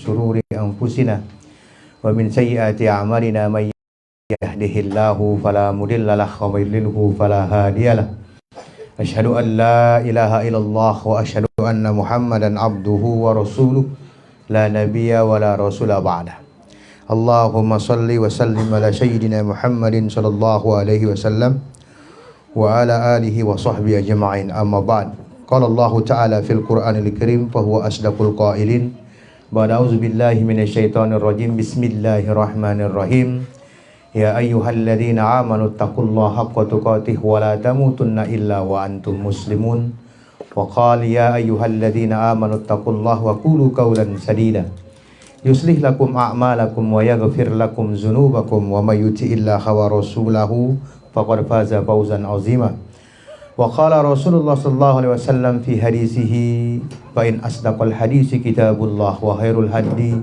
شرور أنفسنا ومن سيئات أعمالنا من يهده الله فلا مضل له ومن يضلل فلا هادي له أشهد أن لا إله إلا الله وأشهد أن محمدا عبده ورسوله لا نبي ولا رسول بعده اللهم صل وسلم على سيدنا محمد صلى الله عليه وسلم وعلى آله وصحبه أجمعين أما بعد قال الله تعالى في القرآن الكريم فهو أصدق القائلين بعد أعوذ بالله من الشيطان الرجيم بسم الله الرحمن الرحيم يا أيها الذين آمنوا اتقوا الله حق تقاته ولا تموتن إلا وأنتم مسلمون وقال يا أيها الذين آمنوا اتقوا الله وقولوا قولا سديدا يصلح لكم أعمالكم ويغفر لكم ذنوبكم ومن يطع الله ورسوله فقد فاز فوزا عظيما وقال رسول الله صلى الله عليه وسلم في حديثه فإن أصدق الحديث كتاب الله وخير الهدي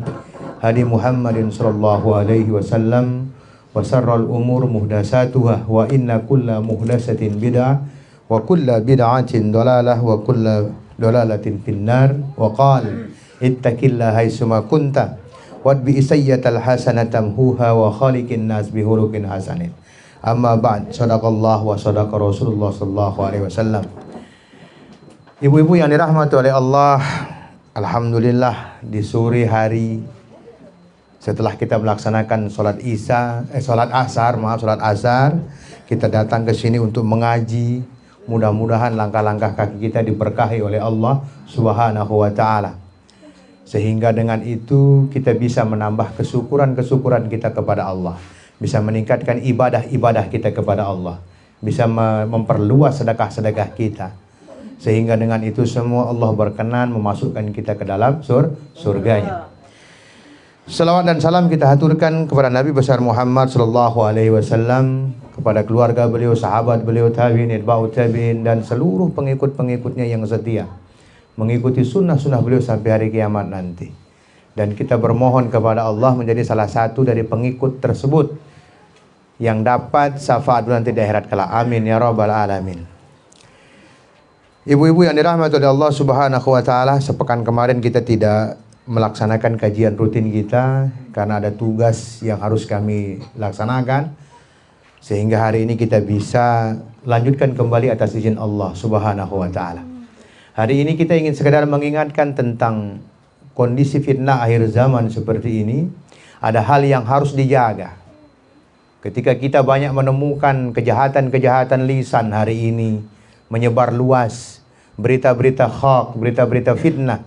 هدي محمد صلى الله عليه وسلم وشر الأمور محدثاتها وإن كل محدثة بدعة وكل بدعة ضلالة وكل ضلالة في النار وقال اتق الله حيثما كنت واتبع السيئة الحسنة تمحوها وخالق الناس بخلق حسن amma ba'd sadaqallah wa sadaqa Rasulullah sallallahu alaihi wasallam. Ibu-ibu yang dirahmati oleh Allah, alhamdulillah di sore hari setelah kita melaksanakan salat asar, kita datang ke sini untuk mengaji. Mudah-mudahan langkah-langkah kaki kita diberkahi oleh Allah Subhanahu wa taala. Sehingga dengan itu kita bisa menambah kesyukuran kita kepada Allah. Bisa meningkatkan ibadah-ibadah kita kepada Allah, bisa memperluas sedekah-sedekah kita, sehingga dengan itu semua Allah berkenan memasukkan kita ke dalam surganya. Salawat dan salam kita haturkan kepada Nabi besar Muhammad sallallahu alaihi wasallam, kepada keluarga beliau, sahabat beliau, tabi'in, atba'ut tabi'in, dan seluruh pengikut-pengikutnya yang setia mengikuti sunnah-sunnah beliau sampai hari kiamat nanti. Dan kita bermohon kepada Allah menjadi salah satu dari pengikut tersebut yang dapat syafaat nanti di akhirat kelak. Amin ya rabbal alamin. Ibu-ibu yang dirahmati oleh Allah Subhanahu wa taala, sepekan kemarin kita tidak melaksanakan kajian rutin kita karena ada tugas yang harus kami laksanakan, sehingga hari ini kita bisa lanjutkan kembali atas izin Allah Subhanahu wa taala. Hari ini kita ingin sekedar mengingatkan tentang kondisi fitnah akhir zaman seperti ini. Ada hal yang harus dijaga. Ketika kita banyak menemukan kejahatan-kejahatan lisan hari ini menyebar luas, berita-berita hoax, berita-berita fitnah,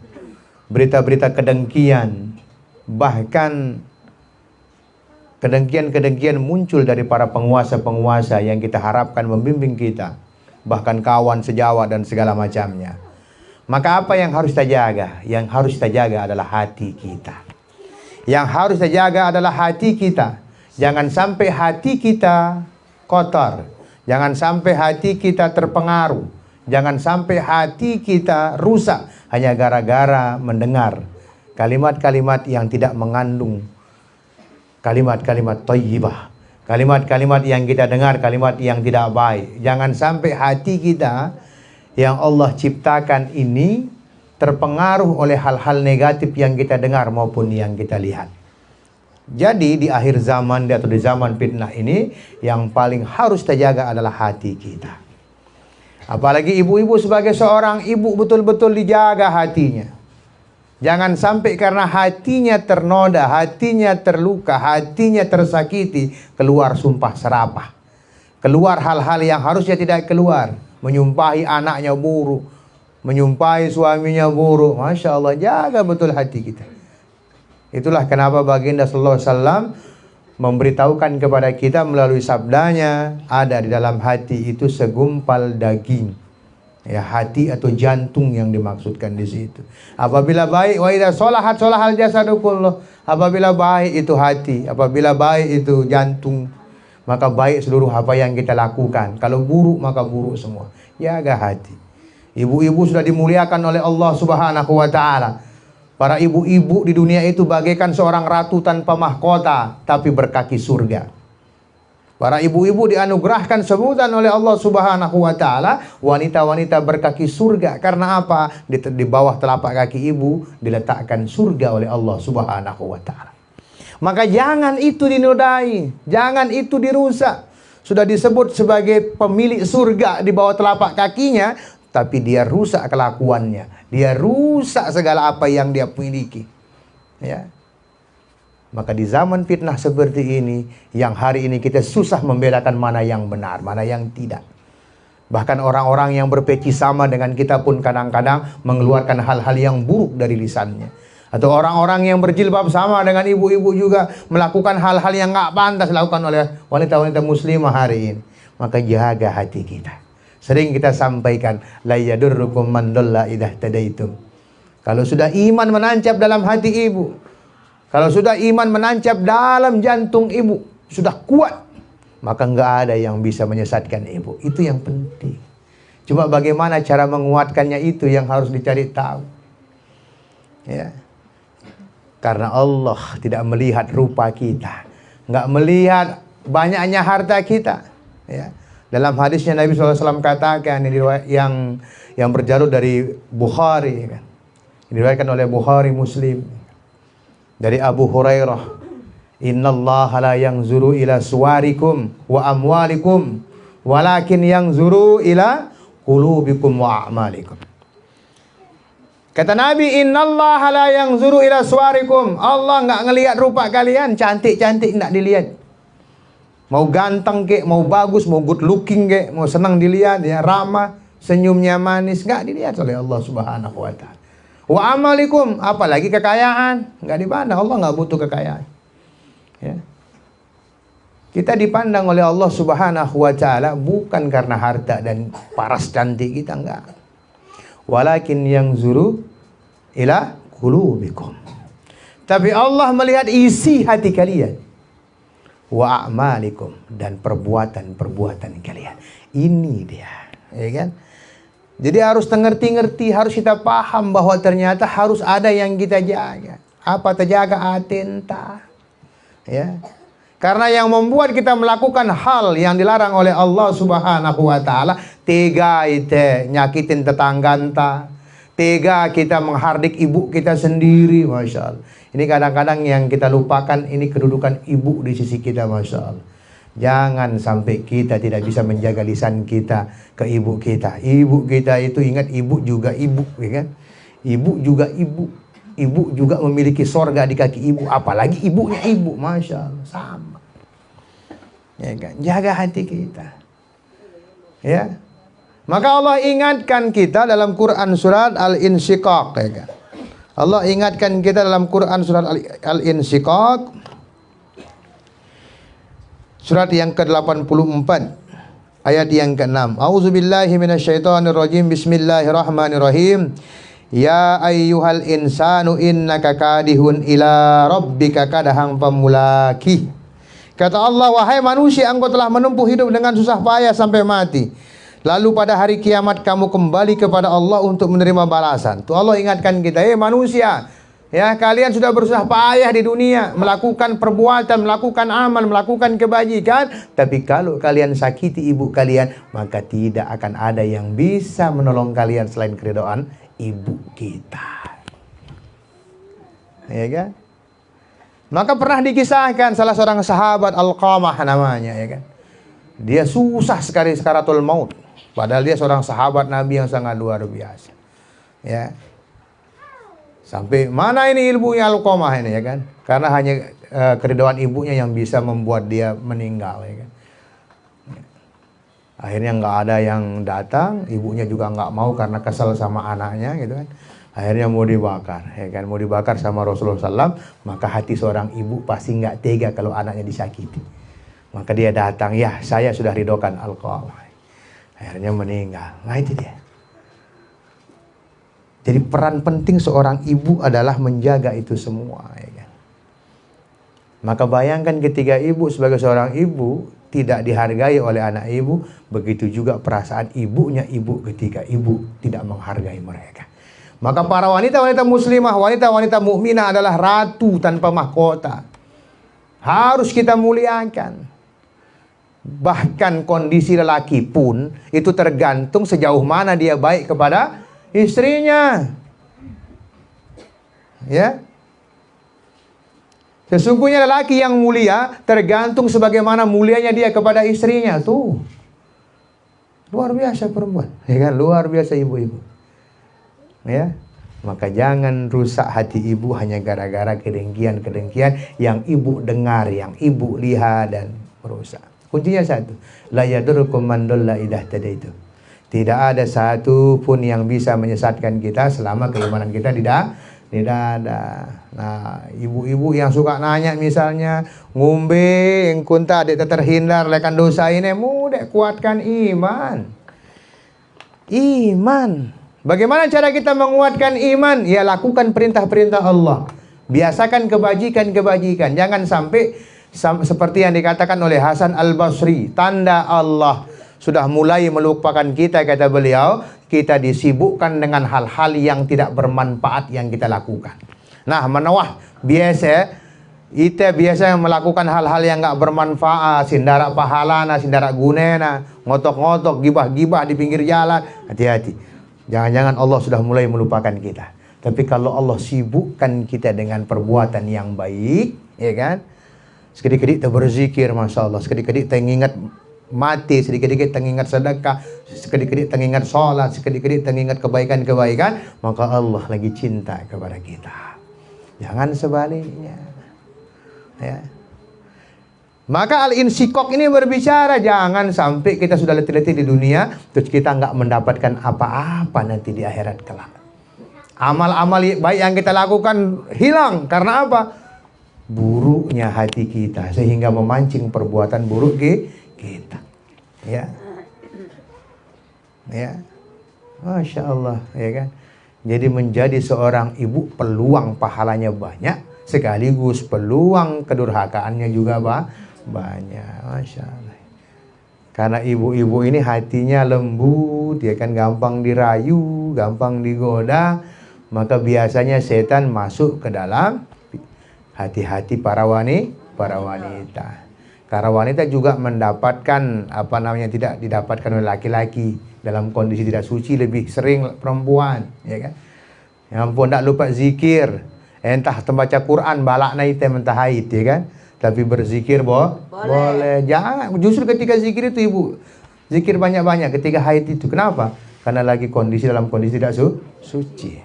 berita-berita kedengkian, bahkan kedengkian-kedengkian muncul dari para penguasa-penguasa yang kita harapkan membimbing kita, bahkan kawan sejawat dan segala macamnya. Maka apa yang harus kita jaga? Yang harus kita jaga adalah hati kita. Yang harus kita jaga adalah hati kita. Jangan sampai hati kita kotor. Jangan sampai hati kita terpengaruh. Jangan sampai hati kita rusak hanya gara-gara mendengar kalimat-kalimat yang tidak mengandung kalimat-kalimat thayyibah. Kalimat-kalimat yang kita dengar, kalimat yang tidak baik. Jangan sampai hati kita yang Allah ciptakan ini terpengaruh oleh hal-hal negatif yang kita dengar maupun yang kita lihat. Jadi di akhir zaman atau di zaman fitnah ini, yang paling harus kita jaga adalah hati kita. Apalagi ibu-ibu, sebagai seorang ibu betul-betul dijaga hatinya. Jangan sampai karena hatinya ternoda, hatinya terluka, hatinya tersakiti, keluar sumpah serapah. Keluar hal-hal yang harusnya tidak keluar. Menyumpahi anaknya buruk, menyumpahi suaminya buruk. Masya Allah, jaga betul hati kita. Itulah kenapa baginda sallallahu alaihi wasallam memberitahukan kepada kita melalui sabdanya, ada di dalam hati itu segumpal daging. Ya, hati atau jantung yang dimaksudkan di situ. Apabila baik, wa idza sholahat sholahal jasadu kulluh. Apabila baik itu hati, apabila baik itu jantung, maka baik seluruh apa yang kita lakukan. Kalau buruk, maka buruk semua. Jaga hati. Ibu-ibu sudah dimuliakan oleh Allah Subhanahu wa taala. Para ibu-ibu di dunia itu bagaikan seorang ratu tanpa mahkota, tapi berkaki surga. Para ibu-ibu dianugerahkan sebutan oleh Allah Subhanahu wa taala wanita-wanita berkaki surga. Karena apa? Di bawah telapak kaki ibu diletakkan surga oleh Allah Subhanahu wa taala. Maka jangan itu dinodai, jangan itu dirusak. Sudah disebut sebagai pemilik surga di bawah telapak kakinya, tapi dia rusak kelakuannya. Dia rusak segala apa yang dia miliki. Ya. Maka di zaman fitnah seperti ini, yang hari ini kita susah membedakan mana yang benar, mana yang tidak. Bahkan orang-orang yang berpeci sama dengan kita pun kadang-kadang mengeluarkan hal-hal yang buruk dari lisannya. Atau orang-orang yang berjilbab sama dengan ibu-ibu juga melakukan hal-hal yang nggak pantas dilakukan oleh wanita-wanita muslimah hari ini. Maka jaga hati kita. Sering kita sampaikan, la yadurrukum man dhalla idza tadaitum. Kalau sudah iman menancap dalam hati ibu, kalau sudah iman menancap dalam jantung ibu, sudah kuat, maka nggak ada yang bisa menyesatkan ibu. Itu yang penting. Cuma bagaimana cara menguatkannya itu yang harus dicari tahu. Ya. Karena Allah tidak melihat rupa kita, nggak melihat banyaknya harta kita. Ya. Dalam hadisnya Nabi SAW katakan yang berjarur dari Bukhari, kan? Diriwayatkan oleh Bukhari Muslim. Dari Abu Hurairah, innallaha la yanzuru ila suwarikum wa amwalikum walakin yanzuru ila qulubikum wa a'malikum. Kata Nabi, innallaha la yanzuru ila suwarikum. Allah enggak ngelihat rupa kalian, cantik-cantik enggak dilihat. Mau ganteng kek, mau bagus, mau good looking kek, mau senang dilihat, ya ramah, senyumnya manis, enggak dilihat oleh Allah Subhanahu wa taala. Wa amalikum, apalagi kekayaan, nggak dipandang. Allah nggak butuh kekayaan. Ya. Kita dipandang oleh Allah Subhanahu wa taala bukan karena harta dan paras cantik kita, enggak. Walakin yang zuru ila qulubikum. Tapi Allah melihat isi hati kalian. Wa a'malikum, dan perbuatan-perbuatan kalian. Ini dia, ya kan? Jadi harus ngerti-ngerti, harus kita paham bahwa ternyata harus ada yang kita jaga. Apa terjaga? Atenta. Ya. Karena yang membuat kita melakukan hal yang dilarang oleh Allah Subhanahu wa taala, tega itu nyakitin tetangga enta, tega kita menghardik ibu kita sendiri, Masya Allah. Ini kadang-kadang yang kita lupakan, ini kedudukan ibu di sisi kita, Masya Allah. Jangan sampai kita tidak bisa menjaga lisan kita ke ibu kita. Ibu kita itu, ingat, ibu juga ibu, ya kan? Ibu juga ibu. Ibu juga memiliki sorga di kaki ibu. Apalagi ibunya ibu, Masya Allah, sama. Ya kan? Jaga hati kita. Ya. Maka Allah ingatkan kita dalam Quran surat Al-Insyiqaq, ya kan? Allah ingatkan kita dalam Quran surat Al-Insyiqaq, surat yang ke-84, ayat yang ke-6. A'udzubillahi minasyaitonirrajim. Bismillahirrahmanirrahim. Ya ayyuhal insanu innaka kadihun ila rabbika kadahang pamulaki. Kata Allah, wahai manusia, engkau telah menempuh hidup dengan susah payah sampai mati. Lalu pada hari kiamat kamu kembali kepada Allah untuk menerima balasan. Tuh Allah ingatkan kita, manusia, ya, kalian sudah berusaha payah di dunia, melakukan perbuatan, melakukan amal, melakukan kebajikan. Tapi kalau kalian sakiti ibu kalian, maka tidak akan ada yang bisa menolong kalian selain keridhaan ibu kita. Ya kan? Maka pernah dikisahkan salah seorang sahabat, Alqamah namanya, ya kan? Dia susah sekali sakaratul maut. Padahal dia seorang sahabat Nabi yang sangat luar biasa. Ya. Sampai mana ini ilmunya Alqamah ini, ya kan? Karena hanya keridhaan ibunya yang bisa membuat dia meninggal, ya kan? Akhirnya nggak ada yang datang, ibunya juga nggak mau karena kesal sama anaknya, gitu kan? Akhirnya mau dibakar, ya kan? Mau dibakar sama Rasulullah SAW. Maka hati seorang ibu pasti nggak tega kalau anaknya disakiti. Maka dia datang, ya saya sudah ridokan Alqamah. Akhirnya meninggal. Nah itu dia. Jadi peran penting seorang ibu adalah menjaga itu semua, ya kan? Maka bayangkan ketika ibu sebagai seorang ibu tidak dihargai oleh anak ibu, begitu juga perasaan ibunya ibu ketika ibu tidak menghargai mereka. Maka para wanita-wanita muslimah, wanita-wanita mukminah adalah ratu tanpa mahkota. Harus kita muliakan. Bahkan kondisi lelaki pun itu tergantung sejauh mana dia baik kepada istrinya. Ya. Sesungguhnya lelaki yang mulia tergantung sebagaimana mulianya dia kepada istrinya. Tuh. Luar biasa perempuan, ya kan? Luar biasa ibu-ibu. Ya. Maka jangan rusak hati ibu hanya gara-gara kedengkian-kedengkian yang ibu dengar, yang ibu lihat dan merusak. Kuncinya satu, la yadurrukum man dalla idza tadaitu. Tidak ada satu pun yang bisa menyesatkan kita selama keimanan kita tidak ada. Nah, ibu-ibu yang suka nanya misalnya, ngombe engkunta dek terhindar lekan dosa ini, mudah kuatkan iman. Iman. Bagaimana cara kita menguatkan iman? Ya, lakukan perintah-perintah Allah. Biasakan kebajikan-kebajikan. Jangan sampai seperti yang dikatakan oleh Hasan Al-Basri, tanda Allah sudah mulai melupakan kita, kata beliau, kita disibukkan dengan hal-hal yang tidak bermanfaat yang kita lakukan. Nah, menawah kita biasa melakukan hal-hal yang nggak bermanfaat, sindara pahalana, sindara gunena, ngotok-ngotok, gibah-gibah di pinggir jalan. Hati-hati. Jangan-jangan Allah sudah mulai melupakan kita. Tapi kalau Allah sibukkan kita dengan perbuatan yang baik, ya kan? Sedikit-sedikit kita berzikir, Masya Allah. Sedikit-sedikit kita ingat mati, sedikit-sedikit kita ingat sedekah, sedikit-sedikit kita ingat sholat, sedikit-sedikit kita ingat kebaikan-kebaikan, maka Allah lagi cinta kepada kita. Jangan sebaliknya. Ya. Maka Al-Insyikok ini berbicara, jangan sampai kita sudah letih-letih di dunia, terus kita nggak mendapatkan apa-apa nanti di akhirat kelak. Amal-amal baik yang kita lakukan hilang, karena apa? Buruknya hati kita, sehingga memancing perbuatan buruk kita. Ya. Ya. Masya Allah, ya kan? Jadi menjadi seorang ibu peluang pahalanya banyak, sekaligus peluang kedurhakaannya juga banyak. Masya Allah. Karena ibu-ibu ini hatinya lembut, ya kan, gampang dirayu, gampang digoda, maka biasanya setan masuk ke dalam hati-hati para wanita. Karena wanita juga mendapatkan tidak didapatkan oleh laki-laki dalam kondisi tidak suci, lebih sering perempuan, ya kan. Ya ampun, tak lupa zikir, entah membaca Quran balak naik mentah haid, ya kan. Tapi berzikir boleh. Jangan, justru ketika zikir itu ibu, zikir banyak-banyak ketika haid itu. Kenapa? Karena lagi dalam kondisi tidak suci.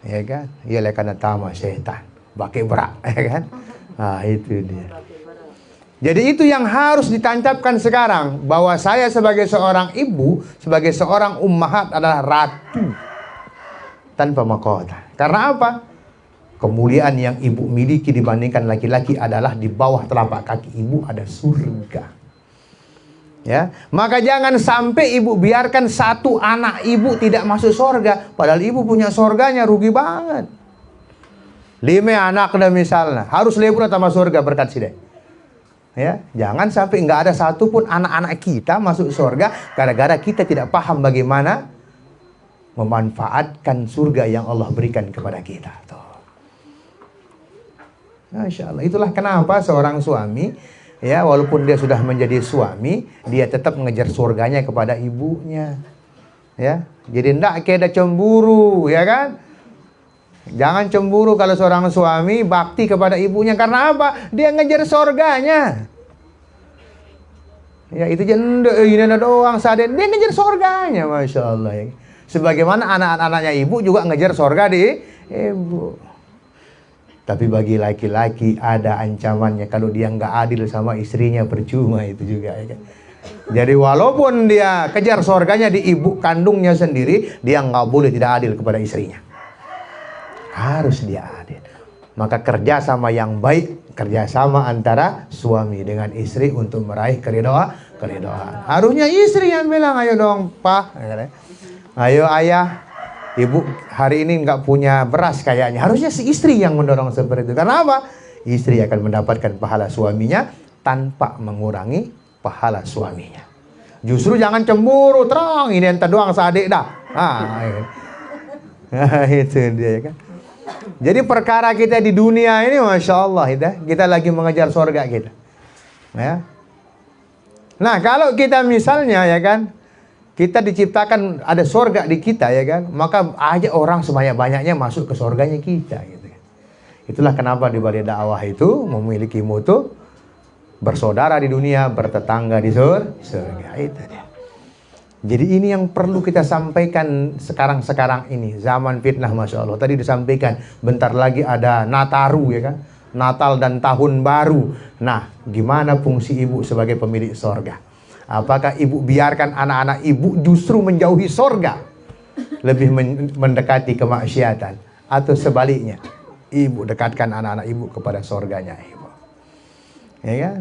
Ya kan? Ialah karena tamak setan, pakai berak, ya kan? Nah, itu dia. Jadi itu yang harus ditancapkan sekarang, bahwa saya sebagai seorang ibu, sebagai seorang ummahat adalah ratu tanpa mahkota. Karena apa? Kemuliaan yang ibu miliki dibandingkan laki-laki adalah di bawah telapak kaki ibu ada surga. Ya, maka jangan sampai ibu biarkan satu anak ibu tidak masuk surga, padahal ibu punya surganya, rugi banget. 5 anak dah misalnya, harus lebur sama surga berkat sidai. Ya, jangan sampai nggak ada satu pun anak-anak kita masuk surga gara-gara kita tidak paham bagaimana memanfaatkan surga yang Allah berikan kepada kita. Tuh. Masya Allah. Itulah kenapa seorang suami, ya, walaupun dia sudah menjadi suami, dia tetap mengejar surganya kepada ibunya. Ya, jadi ndak kayak cemburu, ya kan? Jangan cemburu kalau seorang suami bakti kepada ibunya, karena apa? Dia ngejar surganya. Ya, itu ini doang saden, dia ngejar surganya, Masya Allah. Ya. Sebagaimana anak-anaknya ibu juga ngejar surga di ibu. Tapi bagi laki-laki ada ancamannya, kalau dia nggak adil sama istrinya percuma itu juga, ya kan? Jadi walaupun dia kejar surganya di ibu kandungnya sendiri, dia nggak boleh tidak adil kepada istrinya. Harus dia adil. Maka kerjasama yang baik, kerjasama antara suami dengan istri untuk meraih keridhaan. Harusnya istri yang bilang, ayo dong Pak, ayo ayah, ibu hari ini nggak punya beras kayaknya. Harusnya si istri yang mendorong seperti itu. Karena apa? Istri akan mendapatkan pahala suaminya tanpa mengurangi pahala suaminya. Justru jangan cemburu, terang ini ente doang sadik dah. Itu dia, ya kan. Jadi perkara kita di dunia ini, Masya Allah, kita lagi mengejar surga kita. Ya. Nah, kalau kita misalnya ya kan, kita diciptakan ada surga di kita ya kan, maka ajak orang sebanyak-banyaknya masuk ke surganya kita gitu. Itulah kenapa di balik dakwah itu memiliki moto bersaudara di dunia, bertetangga di surga. Itu dia. Jadi ini yang perlu kita sampaikan sekarang ini, zaman fitnah, Masya Allah. Tadi disampaikan, bentar lagi ada Nataru ya kan, Natal dan Tahun Baru. Nah, gimana fungsi ibu sebagai pemilik sorga? Apakah ibu biarkan anak-anak ibu justru menjauhi sorga, lebih mendekati kemaksiatan, atau sebaliknya, ibu dekatkan anak-anak ibu kepada sorganya ibu? Ya kan?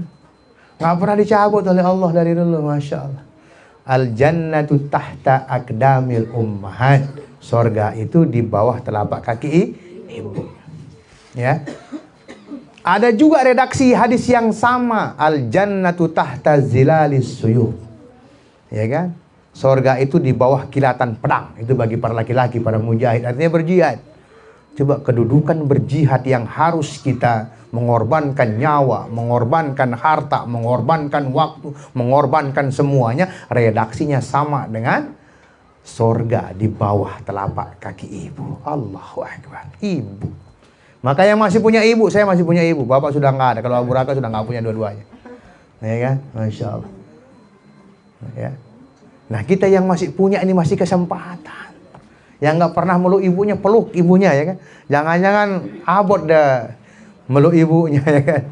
Nggak pernah dicabut oleh Allah dari dulu, Masya Allah. Al-jannatu tahta akdamil ummahat. Sorga itu di bawah telapak kaki ibu. Ya. Ada juga redaksi hadis yang sama, al-jannatu tahta zilalis suyuf. Ya kan? Sorga itu di bawah kilatan pedang. Itu bagi para laki-laki, para mujahid, artinya berjihad. Coba kedudukan berjihad yang harus kita mengorbankan nyawa, mengorbankan harta, mengorbankan waktu, mengorbankan semuanya, redaksinya sama dengan sorga di bawah telapak kaki ibu. Allahu Akbar. Ibu. Maka yang masih punya ibu, saya masih punya ibu. Bapak sudah nggak ada. Kalau Abu Raka sudah nggak punya dua-duanya. Ya kan? Masya Allah. Ya. Nah, kita yang masih punya ini masih kesempatan. Yang nggak pernah meluk ibunya, peluk ibunya ya kan. Jangan-jangan abot dah meluk ibunya ya kan.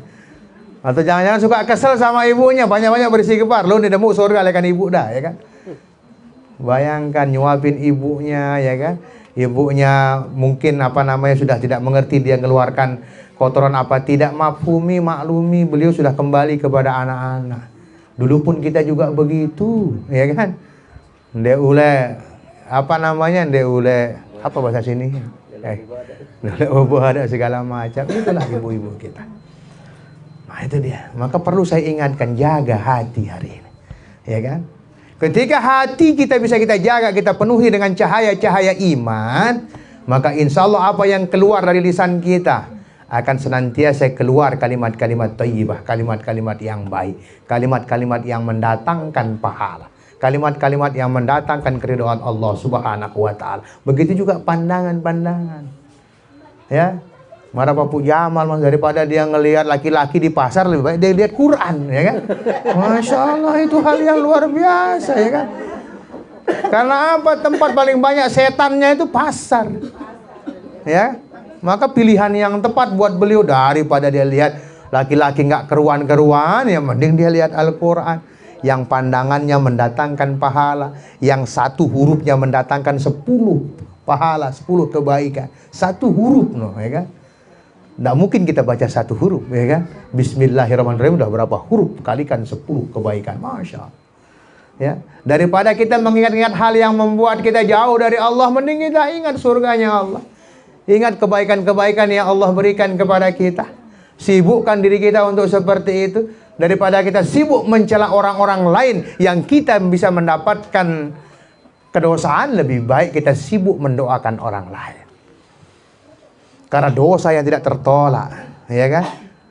Atau jangan-jangan suka kesel sama ibunya, banyak-banyak bersikebar. Lu nih demu surga lekan ibu dah ya kan. Bayangkan nyuapin ibunya ya kan. Ibunya mungkin sudah tidak mengerti, dia mengeluarkan kotoran apa tidak, maklumi, beliau sudah kembali kepada anak-anak. Dulu pun kita juga begitu ya kan. Ndek ule apa bahasa sini? Ada segala macam. Itulah ibu-ibu kita. Nah, itu dia. Maka perlu saya ingatkan, jaga hati hari ini. Ya kan? Ketika hati kita bisa kita jaga, kita penuhi dengan cahaya-cahaya iman, maka insya Allah apa yang keluar dari lisan kita akan senantiasa keluar kalimat-kalimat thayyibah, kalimat-kalimat yang baik, kalimat-kalimat yang mendatangkan pahala, kalimat-kalimat yang mendatangkan keridhaan Allah Subhanahu wa taala. Begitu juga pandangan-pandangan. Ya. Marah Bapak Jamal mas, daripada dia ngelihat laki-laki di pasar, lebih baik dia lihat Quran, ya kan? Masya Allah, itu hal yang luar biasa, ya kan? Karena apa? Tempat paling banyak setannya itu pasar. Ya. Maka pilihan yang tepat buat beliau, daripada dia lihat laki-laki nggak keruan-keruan, ya mending dia lihat Al-Quran. Yang pandangannya mendatangkan pahala, yang satu hurufnya mendatangkan 10 pahala, 10 kebaikan. Satu huruf, ya kan? Nggak mungkin kita baca satu huruf, ya kan? Bismillahirrahmanirrahim udah berapa huruf, kalikan 10 kebaikan. Masya Allah. Ya, daripada kita mengingat-ingat hal yang membuat kita jauh dari Allah, mending kita ingat surganya Allah. Ingat kebaikan-kebaikan yang Allah berikan kepada kita. Sibukkan diri kita untuk seperti itu. Daripada kita sibuk mencela orang-orang lain yang kita bisa mendapatkan kedosaan, lebih baik kita sibuk mendoakan orang lain. Karena dosa yang tidak tertolak, ya kan?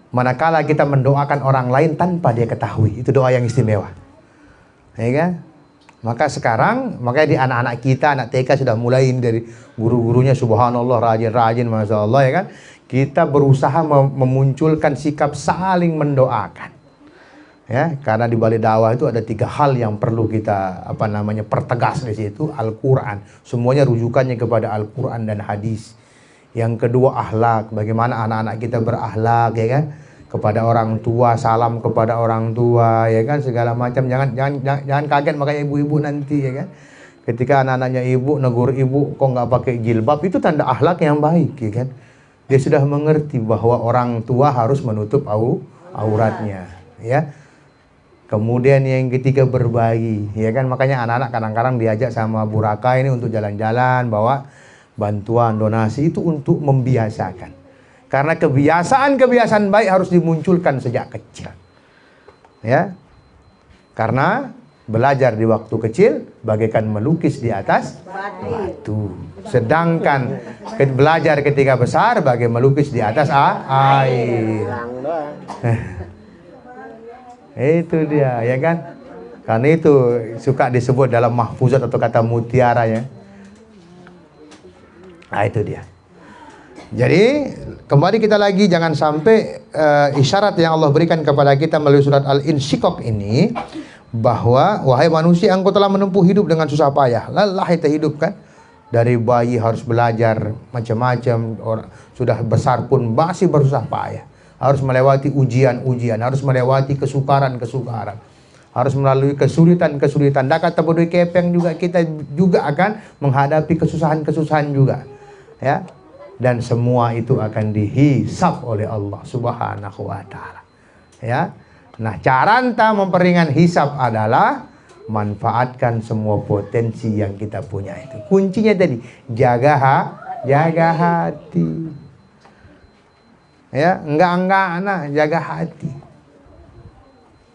Manakala kita mendoakan orang lain tanpa dia ketahui, itu doa yang istimewa. Ya kan? Maka sekarang, makanya di anak-anak kita, anak TK sudah mulai dari guru-gurunya, subhanallah, rajin-rajin, masya Allah, ya kan? Kita berusaha memunculkan sikap saling mendoakan. Ya, karena di balik dakwah itu ada 3 hal yang perlu kita pertegas di situ. Al-Quran, semuanya rujukannya kepada Al-Quran dan hadis. Yang kedua akhlak, bagaimana anak-anak kita berakhlak, ya kan? Kepada orang tua, salam kepada orang tua, ya kan, segala macam. Jangan kaget makanya ibu-ibu nanti, ya kan, ketika anak-anaknya ibu negur ibu kok nggak pakai jilbab, itu tanda akhlak yang baik, ya kan. Dia sudah mengerti bahwa orang tua harus menutup auratnya, ya. Kemudian yang ketiga berbagi, ya kan, makanya anak-anak kadang-kadang diajak sama Bu Raka ini untuk jalan-jalan, bawa bantuan, donasi, itu untuk membiasakan. Karena kebiasaan-kebiasaan baik harus dimunculkan sejak kecil. Ya. Karena belajar di waktu kecil bagaikan melukis di atas batu. Sedangkan belajar ketika besar bagai melukis di atas air. Itu dia, ya kan? Karena itu suka disebut dalam mahfuzat atau kata mutiara ya. Nah itu dia. Jadi kembali kita lagi, jangan sampai isyarat yang Allah berikan kepada kita melalui surat Al-Insyiqaq ini, bahwa wahai manusia, engkau telah menempuh hidup dengan susah payah. Lelah kita hidup kan. Dari bayi harus belajar macam-macam, orang sudah besar pun masih bersusah payah. Harus melewati ujian-ujian, harus melewati kesukaran-kesukaran, harus melalui kesulitan-kesulitan. Dak kata bodoi kepeng juga, kita juga akan menghadapi kesusahan-kesusahan juga. Ya. Dan semua itu akan dihisab oleh Allah Subhanahu wa taala. Ya. Nah, cara enta memperingan hisab adalah manfaatkan semua potensi yang kita punya itu. Kuncinya tadi, jaga hati. Ya, enggak jaga hati.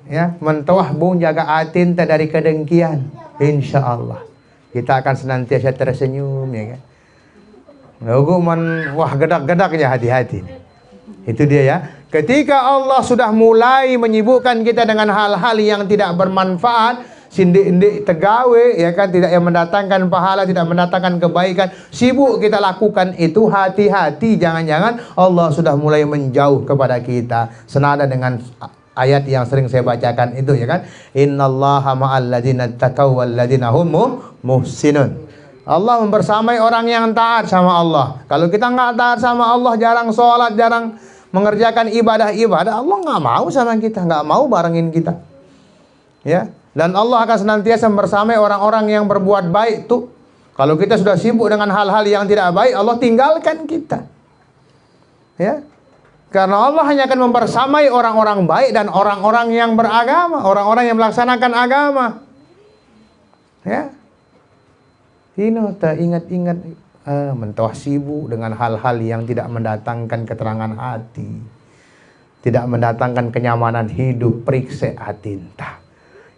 Ya, mentawah bung jaga hati enta dari kedengkian. Insya Allah kita akan senantiasa tersenyum, ya kan. Wah gedak-gedaknya hati-hati. Itu dia ya. Ketika Allah sudah mulai menyibukkan kita dengan hal-hal yang tidak bermanfaat, sindik-indik tegawe, ya kan, tidak yang mendatangkan pahala, tidak mendatangkan kebaikan, sibuk kita lakukan itu, hati-hati, jangan-jangan Allah sudah mulai menjauh kepada kita. Senada dengan ayat yang sering saya bacakan itu, ya kan, innallaha ma'al ladzina taqaw wal ladzina hum muhsinun. Allah membersamai orang yang taat sama Allah. Kalau kita nggak taat sama Allah, jarang sholat, jarang mengerjakan ibadah-ibadah, Allah nggak mau sama kita, nggak mau barengin kita. Ya, dan Allah akan senantiasa bersamai orang-orang yang berbuat baik tuh. Kalau kita sudah sibuk dengan hal-hal yang tidak baik, Allah tinggalkan kita. Ya, karena Allah hanya akan membersamai orang-orang baik dan orang-orang yang beragama, orang-orang yang melaksanakan agama. Ya. Hino tak ingat-ingat mentawah sibuk dengan hal-hal yang tidak mendatangkan keterangan hati, tidak mendatangkan kenyamanan hidup. Periksa hati entah.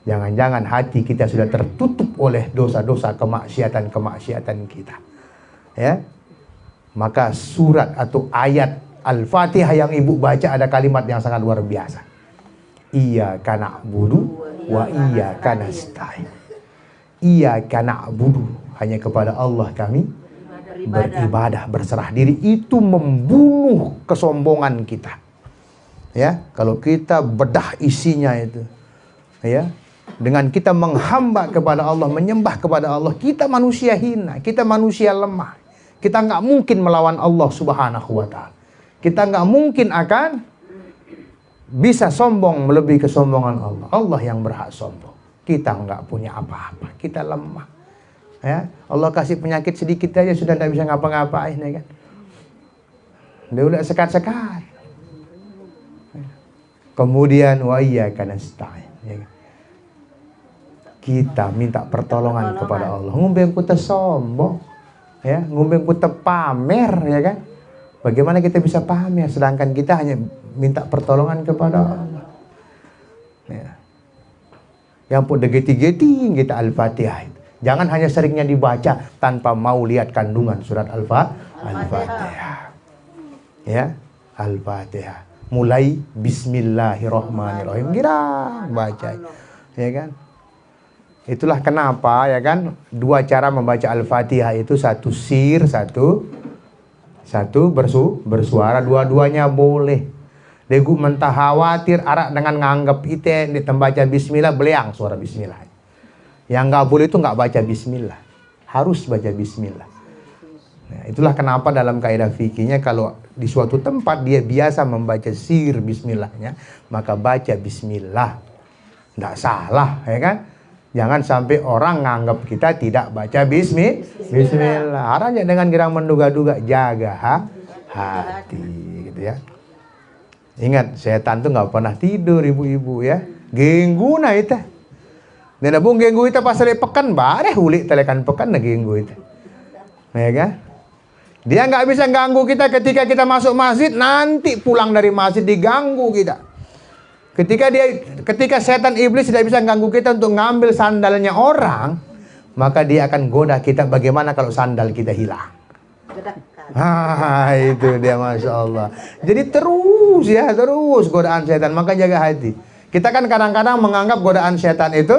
Jangan-jangan hati kita sudah tertutup oleh dosa-dosa, kemaksiatan-kemaksiatan kita. Ya. Maka surat atau ayat Al-Fatihah yang ibu baca ada kalimat yang sangat luar biasa. Iyyaka na'budu wa iyyaka nasta'in. Iyyaka na'budu, hanya kepada Allah kami beribadah, berserah diri. Itu membunuh kesombongan kita. Ya, kalau kita bedah isinya itu, ya, dengan kita menghamba kepada Allah, menyembah kepada Allah, kita manusia hina, kita manusia lemah. Kita nggak mungkin melawan Allah Subhanahu wa taala. Kita nggak mungkin akan bisa sombong melebihi kesombongan Allah. Allah yang berhak sombong. Kita nggak punya apa-apa, kita lemah. Ya, Allah kasih penyakit sedikit aja sudah tidak bisa ngapa-ngapain, ya kan. Dia udah sekat-sekat. Kemudian wa iyyaka nasta'in, ya kan. Kita minta pertolongan kepada Allah. Ngumbeng ku sombong, ya, ngumbeng ku pamer, ya kan. Bagaimana kita bisa pamer sedangkan kita hanya minta pertolongan kepada Allah. Ya. Yang pun degeti-geti kita Al-Fatihah itu. Jangan hanya seringnya dibaca tanpa mau lihat kandungan surat Al-Fatihah. Ya, Al-Fatihah. Mulai Bismillahirrahmanirrahim. Girang baca. Ya kan? Itulah kenapa, ya kan, dua cara membaca Al-Fatihah itu, satu sir, satu bersuara, dua-duanya boleh. Degu mentah khawatir arak dengan nganggap ite ditembaca bismillah, beliang suara bismillah. Yang nggak boleh itu nggak baca bismillah, harus baca bismillah. Nah, itulah kenapa dalam kaidah fikihnya kalau di suatu tempat dia biasa membaca sir bismillahnya, maka baca bismillah, nggak salah, ya kan? Jangan sampai orang nganggap kita tidak baca bismillah. Harapnya dengan girang menduga-duga, jaga hati, gitu ya. Ingat, setan tuh nggak pernah tidur, ibu-ibu ya. Genggu na itu. Nena bung genggu itu pas ada pekan, bare hulik telekan pekan na genggu itu. Ya kan? Dia nggak bisa ganggu kita ketika kita masuk masjid, nanti pulang dari masjid diganggu kita. Ketika setan iblis tidak bisa ganggu kita untuk ngambil sandalnya orang, maka dia akan goda kita bagaimana kalau sandal kita hilang. Itu dia, Masya Allah. Jadi terus godaan setan, maka jaga hati. Kita kan kadang-kadang menganggap godaan setan itu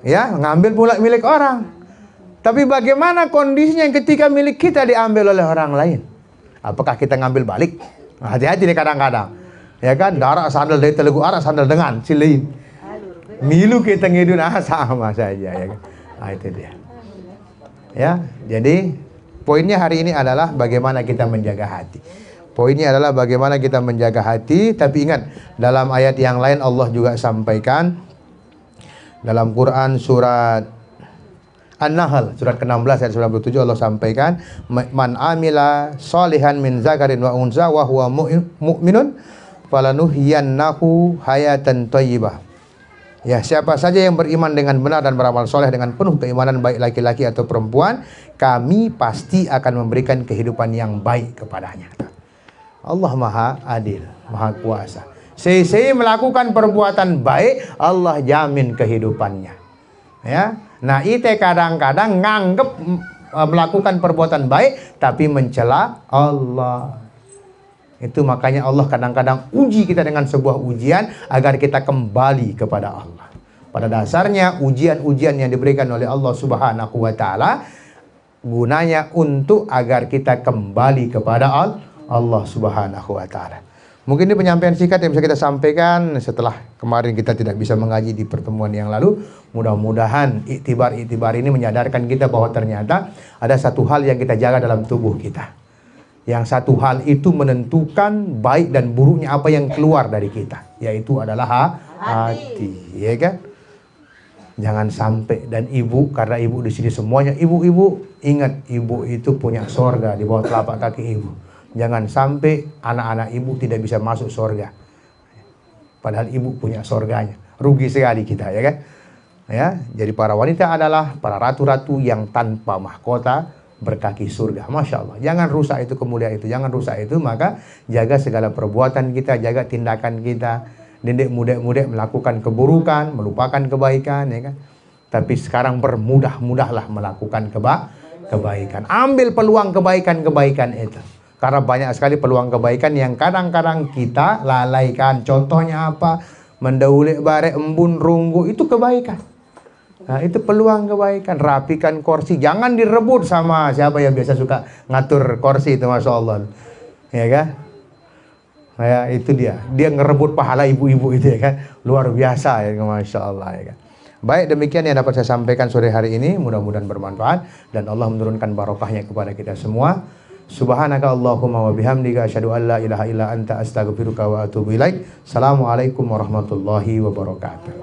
Ya, ngambil pula milik orang. Tapi bagaimana kondisinya ketika milik kita diambil oleh orang lain? Apakah kita ngambil balik? Hati-hati nih kadang-kadang. Ya kan, darak sandal dari telegu arak sandal dengan silain. Milu kita ngidun sama saja ya kan. Nah, itu dia. Ya, jadi poinnya hari ini adalah bagaimana kita menjaga hati. Poinnya adalah bagaimana kita menjaga hati. Tapi ingat, dalam ayat yang lain Allah juga sampaikan dalam Quran surat An-Nahl surat ke-16 ayat 97 Allah sampaikan, man amila sholihan min zakarin wa unsa wa huwa mu'minun falanuhyiyannahu hayatan thayyibah. Ya, siapa saja yang beriman dengan benar dan beramal soleh dengan penuh keimanan, baik laki-laki atau perempuan, kami pasti akan memberikan kehidupan yang baik kepadanya. Allah Maha Adil, Maha Kuasa. Saya melakukan perbuatan baik, Allah jamin kehidupannya. Ya, nah itu kadang-kadang nganggep melakukan perbuatan baik tapi mencela Allah. Itu makanya Allah kadang-kadang uji kita dengan sebuah ujian agar kita kembali kepada Allah. Pada dasarnya ujian-ujian yang diberikan oleh Allah Subhanahu wa taala gunanya untuk agar kita kembali kepada Allah Subhanahu wa taala. Mungkin ini penyampaian singkat yang bisa kita sampaikan setelah kemarin kita tidak bisa mengaji di pertemuan yang lalu. Mudah-mudahan iktibar ini menyadarkan kita bahwa ternyata ada satu hal yang kita jaga dalam tubuh kita. Yang satu hal itu menentukan baik dan buruknya apa yang keluar dari kita, yaitu adalah hati, ya kan? Jangan sampai, dan ibu, karena ibu di sini semuanya ibu-ibu, ingat ibu itu punya sorga di bawah telapak kaki ibu. Jangan sampai anak-anak ibu tidak bisa masuk sorga, padahal ibu punya sorganya. Rugi sekali kita, ya kan? Ya, jadi para wanita adalah para ratu-ratu yang tanpa mahkota berkaki surga. Masya Allah. Jangan rusak itu kemuliaan itu. Jangan rusak itu. Maka jaga segala perbuatan kita, jaga tindakan kita. Didik muda-muda melakukan keburukan, melupakan kebaikan, ya kan? Tapi sekarang bermudah-mudahlah melakukan kebaikan. Ambil peluang kebaikan-kebaikan itu. Karena banyak sekali peluang kebaikan yang kadang-kadang kita lalaikan. Contohnya apa? Mendaulik barek, embun, runggu, itu kebaikan. Nah, itu peluang kebaikan. Rapikan kursi, jangan direbut sama siapa yang biasa suka ngatur kursi itu, Masya Allah. Ya kan? Ya, itu dia ngerebut pahala ibu-ibu itu, ya kan? Luar biasa, ya, Masya Allah, ya kan? Baik, demikian yang dapat saya sampaikan sore hari ini. Mudah-mudahan bermanfaat dan Allah menurunkan barokahnya kepada kita semua. Subhanaka Allahumma wa bihamdika asyhadu an la ilaha illa anta astaghfiruka wa atubu ilaik. Assalamualaikum warahmatullahi wabarakatuh.